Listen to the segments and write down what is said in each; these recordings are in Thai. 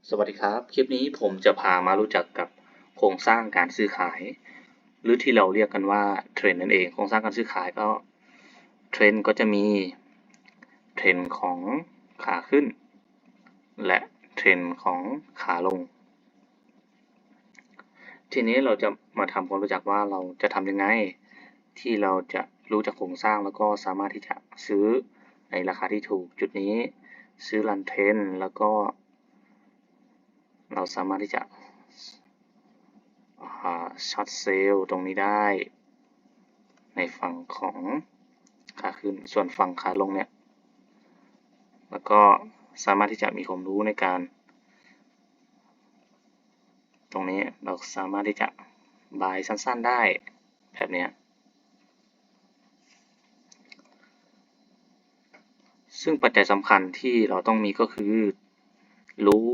สวัสดีครับ คลิปนี้ผมจะพามารู้จักกับโครงสร้างการซื้อขาย หรือที่เราเรียกกันว่าเทรนด์นั่นเอง โครงสร้างการซื้อขายก็เทรนด์ก็จะมีเทรนด์ของขาขึ้น และเทรนด์ของขาลง ทีนี้เราจะมาทำความรู้จักว่าเราจะทำยังไงที่เราจะรู้จักโครงสร้างแล้วก็สามารถที่จะซื้อในราคาที่ถูกจุดนี้ซื้อรันเทรนแล้วก็เราสามารถที่จะช็อตเซลล์ตรงนี้ได้ในฝั่งของขาขึ้นส่วนฝั่งขาลงเนี่ยแล้วก็สามารถที่จะมีความรู้ในการตรงนี้เราสามารถที่จะบายสั้นๆได้แบบนี้ซึ่งปัจจัยสำคัญที่เราต้องมีก็คือรู้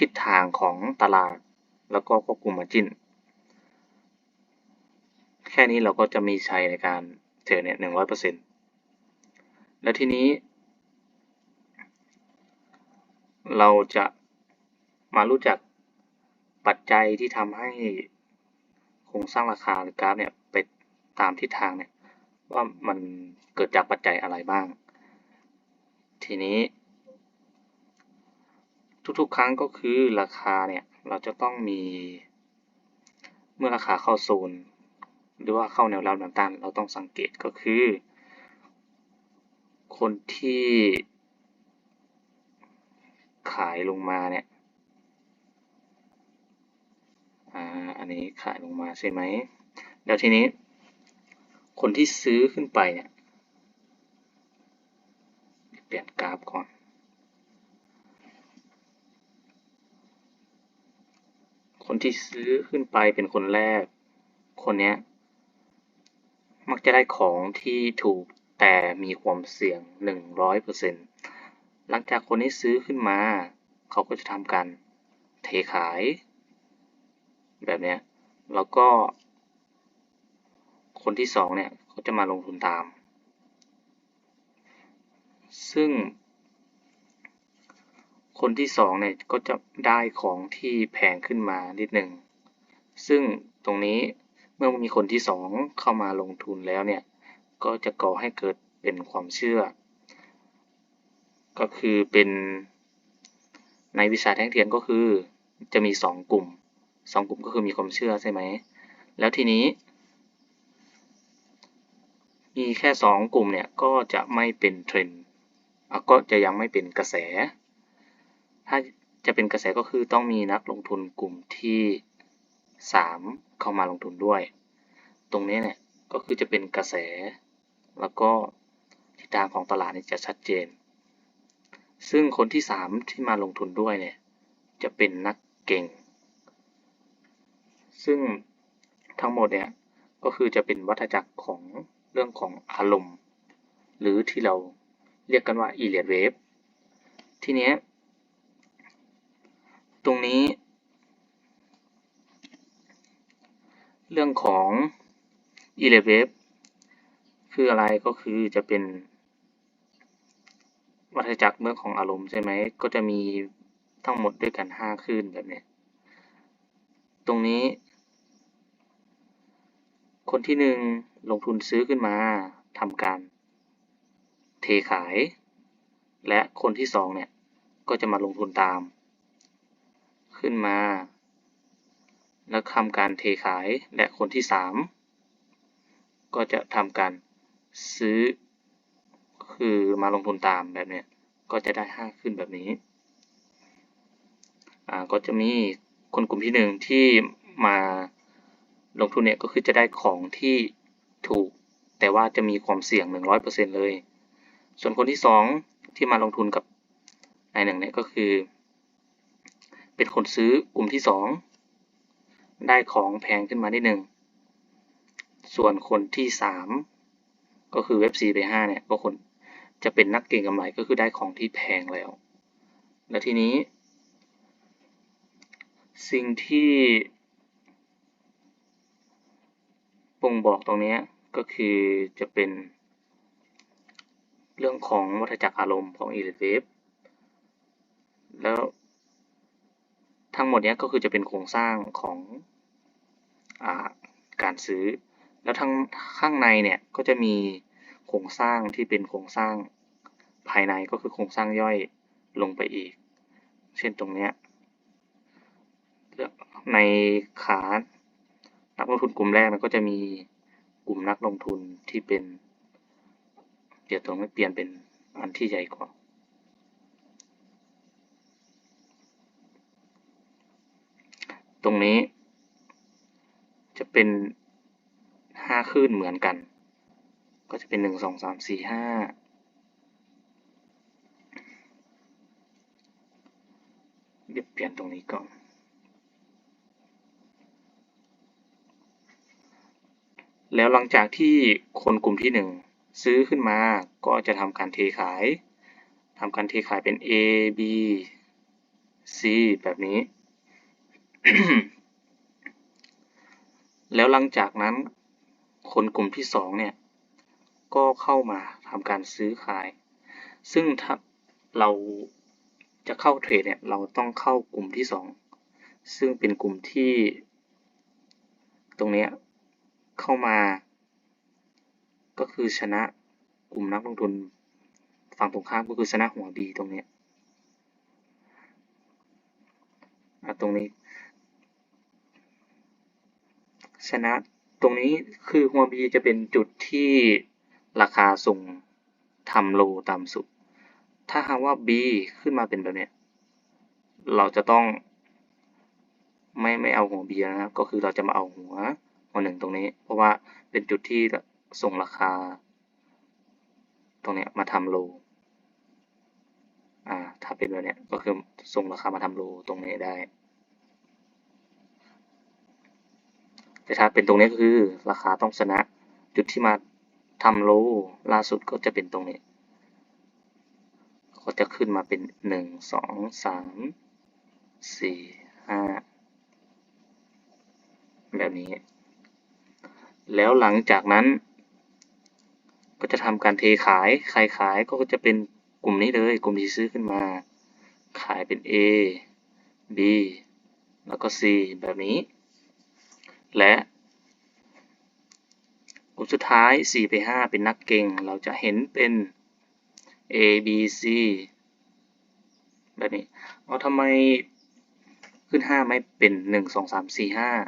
ทิศทางของตลาดแล้วก็ควบคุม Margin แค่นี้เราก็จะมีชัยในการเทรดเนี่ย100%แล้วทีนี้เราจะมารู้จักปัจจัยที่ทำให้โครงสร้างราคาหรือกราฟเนี่ยไปตามทิศทางเนี่ยว่ามันเกิดจากปัจจัยอะไรบ้างทีนี้ทุกๆครั้งก็คือราคาเนี่ยเราจะต้องมีเมื่อราคาเข้าโซนหรือว่าเข้าแนวรับแนวต้านเราต้องสังเกตก็คือคนที่ขายลงมาเนี่ยอันนี้ขายลงมาใช่ไหมแล้วทีนี้คนที่ซื้อขึ้นไปเนี่ยเปลี่ยนกราฟก่อนคนที่ซื้อขึ้นไปเป็นคนแรกคนเนี้ยมักจะได้ของที่ถูกแต่มีความเสี่ยง100%หลังจากคนนี้ซื้อขึ้นมาเขาก็จะทำการเทขายแบบเนี้ยแล้วก็คนที่2เนี่ยเขาจะมาลงทุนตามซึ่งคนที่2เนี่ยก็จะได้ของที่แพงขึ้นมานิดหนึ่งซึ่งตรงนี้เมื่อมีคนที่2เข้ามาลงทุนแล้วเนี่ยก็จะก่อให้เกิดเป็นความเชื่อก็คือเป็นในวิชาแท่งเทียนก็คือจะมี2กลุ่ม2กลุ่มก็คือมีความเชื่อใช่ไหมแล้วทีนี้มีแค่2กลุ่มเนี่ยก็จะไม่เป็นเทรนด์ก็จะยังไม่เป็นกระแสถ้าจะเป็นกระแสก็คือต้องมีนักลงทุนกลุ่มที่3เข้ามาลงทุนด้วยตรงนี้เนี่ยก็คือจะเป็นกระแสแล้วก็ทิศทางของตลาดนี่จะชัดเจนซึ่งคนที่3ที่มาลงทุนด้วยเนี่ยจะเป็นนักเก่งซึ่งทั้งหมดเนี่ยก็คือจะเป็นวัฏจักรของเรื่องของอารมณ์หรือที่เราเรียกกันว่า Elliott Wave ทีนี้ตรงนี้เรื่องของ Elliott Wave คืออะไรก็คือจะเป็นวัฏจักรเรื่องของอารมณ์ใช่ไหมก็จะมีทั้งหมดด้วยกัน5คลื่นแบบนี้ตรงนี้คนที่1ลงทุนซื้อขึ้นมาทำการเทขายและคนที่2เนี่ยก็จะมาลงทุนตามขึ้นมาแล้วทำการเทขายและคนที่3ก็จะทำการซื้อคือมาลงทุนตามแบบนี้ก็จะได้5ขึ้นแบบนี้ก็จะมีคนกลุ่มที่1ที่มาลงทุนเนี่ยก็คือจะได้ของที่ถูกแต่ว่าจะมีความเสี่ยง100%เลยส่วนคนที่2ที่มาลงทุนกับนายหนึ่งเนี่ยก็คือเป็นคนซื้อกลุ่มที่2ได้ของแพงขึ้นมาได้1ส่วนคนที่3ก็คือเว็บ 4x5 เนี่ยก็คนจะเป็นนักเก็งกำไรก็คือได้ของที่แพงแล้วและทีนี้สิ่งที่บ่งบอกตรงนี้ก็คือจะเป็นเรื่องของวัฏจักรอารมณ์ของ Elliott Wave แล้ว หมดเนี้ยก็คือจะเป็นโครงสร้างของการซื้อแล้วข้างในเนี่ยก็จะมีโครงสร้างที่เป็นโครงสร้างภายในก็คือโครงสร้างย่อยลงไปอีกเช่นตรงเนี้ยในขานักลงทุนกลุ่มแรกมันก็จะมีกลุ่มนักลงทุนที่เป็นเดี๋ยวตรงนี้เปลี่ยนเป็นอันที่ใหญ่กว่าตรงนี้จะเป็น5คลื่นเหมือนกันก็จะเป็น1 2 3 4 5เดี๋ยวเปลี่ยนตรงนี้ก่อนแล้วหลังจากที่คนกลุ่มที่1ซื้อขึ้นมาก็จะทำการเทขายเป็น A B C แบบนี้ แล้วหลังจากนั้นคนกลุ่มที่2เนี่ยก็เข้ามาทำการซื้อขายซึ่งถ้าเราจะเข้าเทรดเนี่ยเราต้องเข้ากลุ่มที่2ซึ่งเป็นกลุ่มที่ตรงนี้เข้ามาก็คือชนะกลุ่มนักลงทุนฝั่งตรงข้ามก็คือชนะหัว B ตรงนี้ตรงนี้ชนะตรงนี้คือหัว B จะเป็นจุดที่ราคาส่งทำโลต่ำสุดถ้าหากว่า B ขึ้นมาเป็นแบบนี้เราจะต้องไม่เอาหัว B นะครับก็คือเราจะมาเอาหัว1ตรงนี้เพราะว่าเป็นจุดที่ส่งราคาตรงนี้มาทำโลถ้าเป็นแบบนี้ก็คือส่งราคามาทำโลตรงนี้ได้แต่ถ้าเป็นตรงนี้ก็คือราคาต้องชนะจุดที่มาทำโลล่าสุดก็จะเป็นตรงนี้ก็จะขึ้นมาเป็น1 2 3 4 5แบบนี้แล้วหลังจากนั้นก็จะทำการเทขายใครขายก็จะเป็นกลุ่มนี้เลยกลุ่มที่ซื้อขึ้นมาขายเป็น A B แล้วก็ C แบบนี้และกลุ่มสุดท้าย4ไป5เป็นนักเก็งเราจะเห็นเป็น A B C แบบนี้ทำไมขึ้น5ไม่เป็น1 2 3 4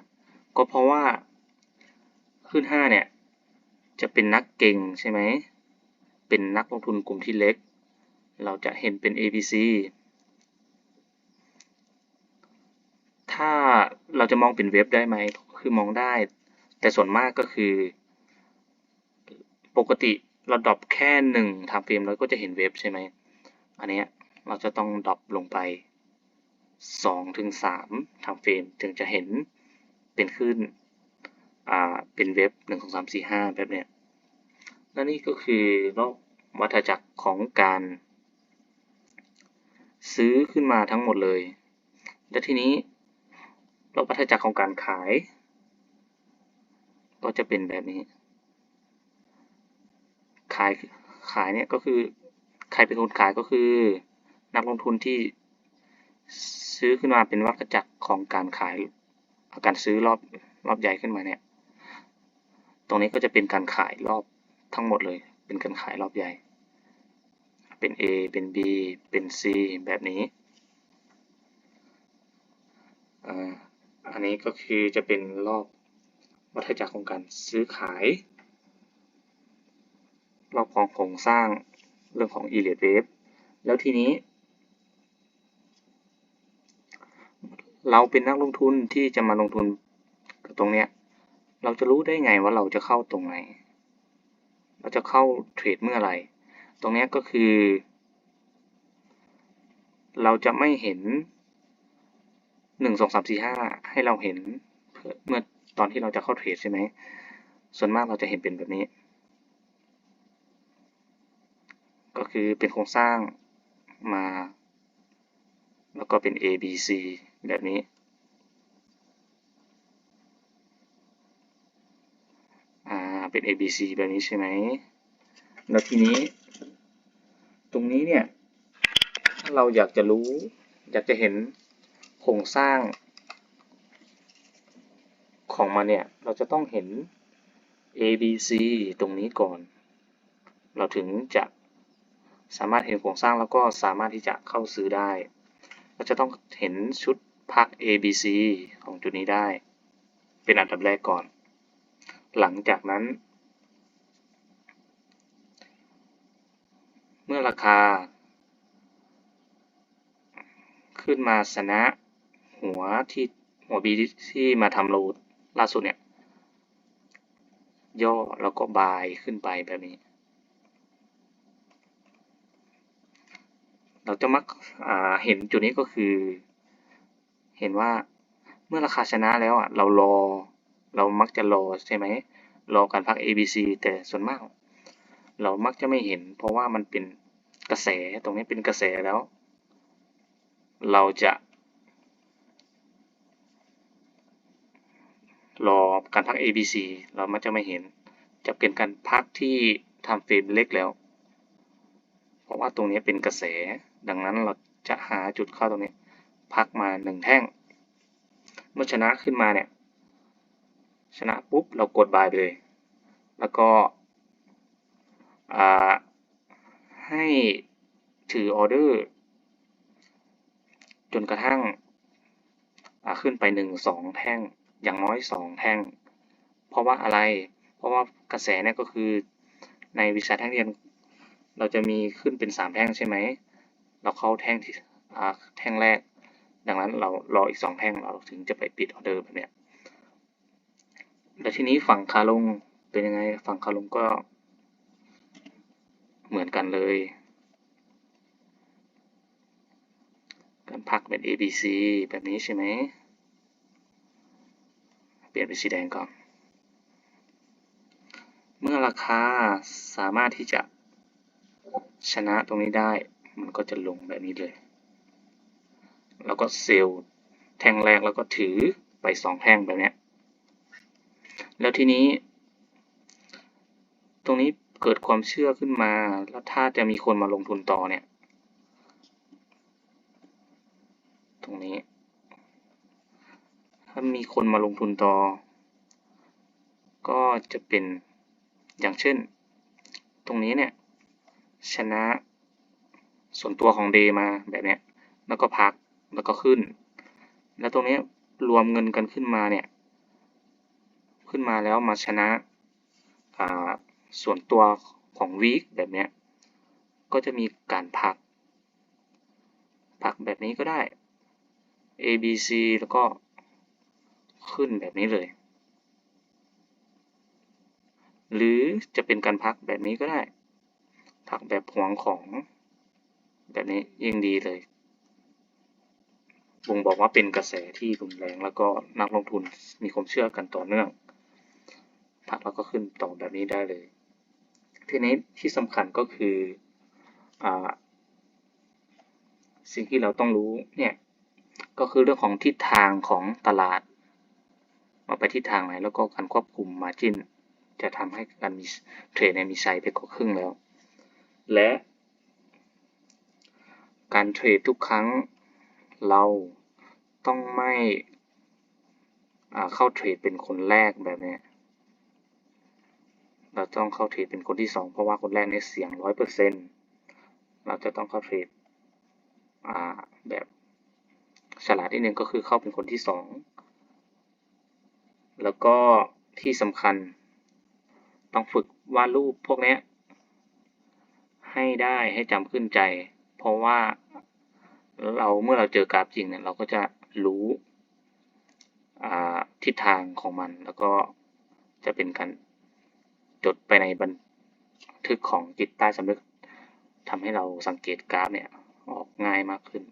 5ก็เพราะว่าขึ้น5เนี่ยจะเป็นนักเก็งใช่ไหมเป็นนักลงทุนกลุ่มที่เล็กเราจะเห็นเป็น ABC ถ้าเราจะมองเป็นเว็บได้ไหมคือมองได้แต่ส่วนมากก็คือปกติเราดรอปแค่1 time frame แล้วก็จะเห็นเว็บใช่ไหมอันนี้เราจะต้องดรอปลงไป2 ถึง 3 time frame ถึงจะเห็นเป็นขึ้นเป็นเว็บ1 2 3 4 5แบบเนี้ยและนี่ก็คือรอบวัฏจักรของการซื้อขึ้นมาทั้งหมดเลยและทีนี้รอบวัฏจักรของการขายก็จะเป็นแบบนี้ขายเนี่ยก็คือใครเป็นคนขายก็คือนักลงทุนที่ซื้อขึ้นมาเป็นวัฏจักรของการขายการซื้อรอบใหญ่ขึ้นมาเนี่ยตรงนี้ก็จะเป็นการขายรอบทั้งหมดเลยเป็นการขายรอบใหญ่เป็น A เป็น B เป็น C แบบนี้อันนี้ก็คือจะเป็นรอบวัฏจักรของการซื้อขายรอบของโครงสร้างเรื่องของ Elliott Wave แล้วทีนี้เราเป็นนักลงทุนที่จะมาลงทุนตรงเนี้ยเราจะรู้ได้ไงว่าเราจะเข้าตรงไหนเราจะเข้าเทรดเมื่อไหร่ตรงนี้ก็คือเราจะไม่เห็น1 2 3 4 5ให้เราเห็นเมื่อตอนที่เราจะเข้าเทรดใช่ไหมส่วนมากเราจะเห็นเป็นแบบนี้ก็คือเป็นโครงสร้างมาแล้วก็เป็น A B C แบบนี้เป็น A B C แบบนี้ใช่ไหมแล้วทีนี้ตรงนี้เนี่ยถ้าเราอยากจะรู้อยากจะเห็น โครงสร้างของมันเนี่ยเราจะต้องเห็น A B C ตรงนี้ก่อนเราถึงจะสามารถเห็นโครงสร้างแล้วก็สามารถที่จะเข้าซื้อได้เราจะต้องเห็นชุดพัก A B C ของจุดนี้ได้เป็นอันดับแรกก่อนหลังจากนั้นเมื่อราคาขึ้นมาชนะหัวB ที่มาทำโหลดล่าสุดเนี่ยย่อแล้วก็บายขึ้นไปแบบนี้เราจะมักเห็นจุดนี้ก็คือเห็นว่าเมื่อราคาชนะแล้วเรามักจะรอใช่ไหมรอการพัก ABC แต่ส่วนมากเรามักจะไม่เห็นเพราะว่ามันเป็นกระแสตรงนี้เป็นกระแสแล้วเราจะรอการพัก ABC เรามักจะไม่เห็นจะเป็นการพักที่ทำเฟรมเล็กแล้วเพราะว่าตรงนี้เป็นกระแสดังนั้นเราจะหาจุดเข้าตรงนี้พักมา1แท่งเมื่อชนะขึ้นมาเนี่ยชนะปุ๊บเรากดบายไปเลยแล้วก็ให้ถือออเดอร์จนกระทั่งขึ้นไป1-2 แท่งอย่างน้อย2แท่งเพราะว่าอะไรเพราะว่ากระแสเนี่ยก็คือในวิชาแท่งเรียนเราจะมีขึ้นเป็น3แท่งใช่ไหมเราเข้าแท่งที่แท่งแรกดังนั้นเรารออีก2แท่งเราถึงจะไปปิดออเดอร์แบบเนี้ยแล้วทีนี้ฝั่งขาลงเป็นยังไงฝั่งขาลงก็เหมือนกันเลยการพักเป็น ABC แบบนี้ใช่ไหมเปลี่ยนเป็นสีแดงก่อนเมื่อราคาสามารถที่จะชนะตรงนี้ได้มันก็จะลงแบบนี้เลยแล้วก็เซลล์แท่งแรกแล้วก็ถือไป2แท่งแบบนี้แล้วทีนี้ตรงนี้เกิดความเชื่อขึ้นมาแล้วถ้าจะมีคนมาลงทุนต่อเนี่ยตรงนี้ถ้ามีคนมาลงทุนต่อก็จะเป็นอย่างเช่นตรงนี้เนี่ยชนะส่วนตัวของ Day มาแบบนี้แล้วก็พักแล้วก็ขึ้นแล้วตรงนี้รวมเงินกันขึ้นมาเนี่ยขึ้นมาแล้วมาชนะส่วนตัวของ Week แบบนี้ก็จะมีการพักแบบนี้ก็ได้ A B C แล้วก็ขึ้นแบบนี้เลยหรือจะเป็นการพักแบบนี้ก็ได้พักแบบหวงของแบบนี้ยิ่งดีเลยบ่งบอกว่าเป็นกระแสที่รุนแรงแล้วก็นักลงทุนมีความเชื่อกันต่อเนื่องพักแล้วก็ขึ้นต่อแบบนี้ได้เลยทีนี้ที่สำคัญก็คือสิ่งที่เราต้องรู้เนี่ยก็คือเรื่องของทิศทางของตลาดว่าไปทิศทางไหนแล้วก็การควบคุม Margin จะทำให้การมีเทรดมีชัยไปกว่าครึ่งแล้วและการเทรดทุกครั้งเราต้องไม่เข้าเทรดเป็นคนแรกแบบนี้เราต้องเข้าเทรดเป็นคนที่2เพราะว่าคนแรกเนี่ยเสี่ยง 100% เราจะต้องเข้าเทรดแบบฉลาดนิดนึงก็คือเข้าเป็นคนที่2แล้วก็ที่สำคัญต้องฝึกวาดรูปพวกนี้ให้ได้ให้จำขึ้นใจเพราะว่าเมื่อเราเจอกราฟจริงเนี่ยเราก็จะรู้ทิศทางของมันแล้วก็จะเป็นการจดไปในบันทึกของจิตใต้สำนึกทำให้เราสังเกตกราฟเนี่ยออกง่ายมากขึ้น